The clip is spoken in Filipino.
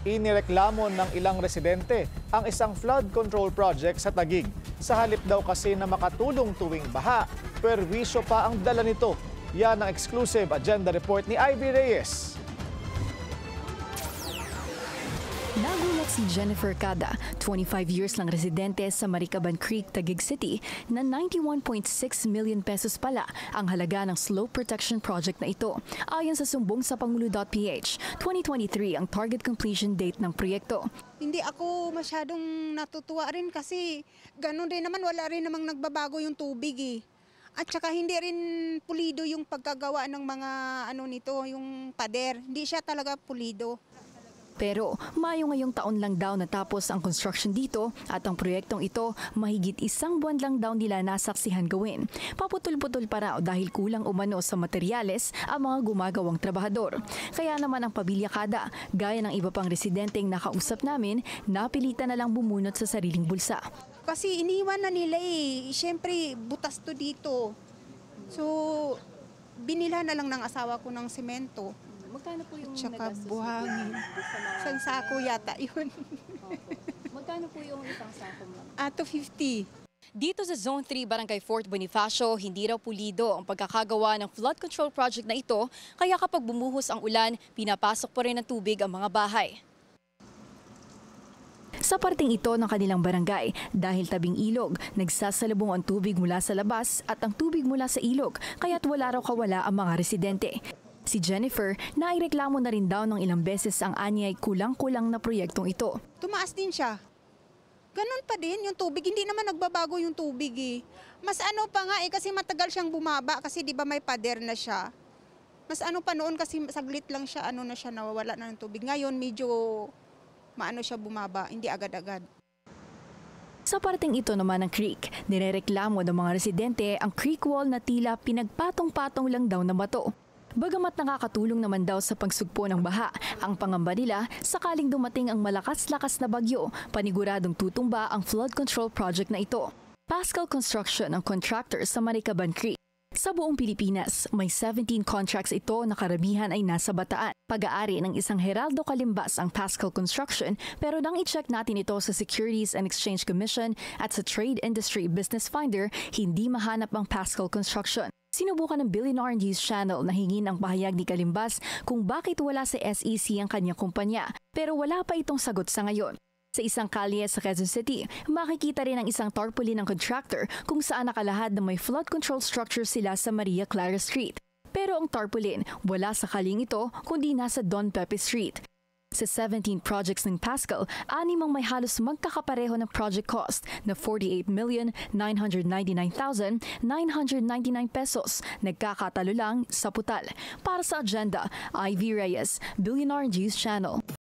Inireklamo ng ilang residente ang isang flood control project sa Taguig. Sa halip daw kasi na makatulong tuwing baha, perwisyo pa ang dala nito. Yan ang exclusive agenda report ni Ivy Reyes. Nagulat si Jennifer Cada, 25 years lang residente sa Maricaban Creek, Taguig City, na 91.6 million pesos pala ang halaga ng slope protection project na ito. Ayon sa sumbong sa Pangulo.ph, 2023 ang target completion date ng proyekto. Hindi ako masyadong natutuwa rin kasi ganun din naman, wala rin namang nagbabago yung tubig eh. At saka hindi rin pulido yung pagkagawa ng mga nito, yung pader. Hindi siya talaga pulido. Pero Mayo ngayong taon lang daw natapos ang construction dito at ang proyektong ito mahigit isang buwan lang daw nila nasaksihan gawin. Paputol-putol pa raw dahil kulang umano sa materyales ang mga gumagawang trabahador. Kaya naman ang Pamilya Cada, gaya ng iba pang residenteng nakausap namin, napilitan na lang bumunot sa sariling bulsa. Kasi iniwan na nila eh. Siyempre, butas to dito. So, binila na lang ng asawa ko ng semento. Magkano po yung Tsaka nagastos buhangin. Isang sako yata yun. Magkano po yung isang sako mo? 250. Dito sa Zone 3, Barangay Fort Bonifacio, hindi raw pulido ang pagkakagawa ng flood control project na ito, kaya kapag bumuhos ang ulan, pinapasok pa rin ng tubig ang mga bahay. Sa parting ito ng kanilang barangay, dahil tabing ilog, nagsasalubong ang tubig mula sa labas at ang tubig mula sa ilog, kaya't wala raw kawala ang mga residente. Si Jennifer, naireklamo na rin daw ng ilang beses ang anyay kulang-kulang na proyektong ito. Tumaas din siya. Ganun pa din yung tubig. Hindi naman nagbabago yung tubig eh. Mas pa nga eh kasi matagal siyang bumaba kasi di ba may pader na siya. Mas pa noon kasi saglit lang siya na siya nawawala na ng tubig. Ngayon medyo siya bumaba, hindi agad-agad. Sa parting ito naman ng creek, nirereklamo ng mga residente ang creek wall na tila pinagpatong-patong lang daw na bato. Bagamat nakakatulong naman daw sa pagsugpo ng baha, ang pangamba nila sakaling dumating ang malakas-lakas na bagyo, paniguradong tutumba ang flood control project na ito. Pascal Construction ang contractor sa Maricaban Creek. Sa buong Pilipinas, may 17 contracts ito na karamihan ay nasa Bataan. Pag-aari ng isang Heraldo Kalimbas ang Pascal Construction, pero nang i-check natin ito sa Securities and Exchange Commission at sa Trade Industry Business Finder, hindi mahanap ang Pascal Construction. Sinubukan ng Billionaire News Channel na hingin ang pahayag ni Kalimbas kung bakit wala sa SEC ang kanyang kumpanya, pero wala pa itong sagot sa ngayon. Sa isang kalye sa Quezon City, makikita rin ang isang tarpaulin ng contractor kung saan nakalahad na may flood control structure sila sa Maria Clara Street. Pero ang tarpaulin wala sa kalyeng ito kundi nasa Don Pepe Street. Sa 17 projects ng Pascal, 6 ang may halos magkakapareho ng project cost na 48,999,999 pesos. Nagkakatalo lang sa putal. Para sa agenda, Ivy Reyes, Billionaire News Channel.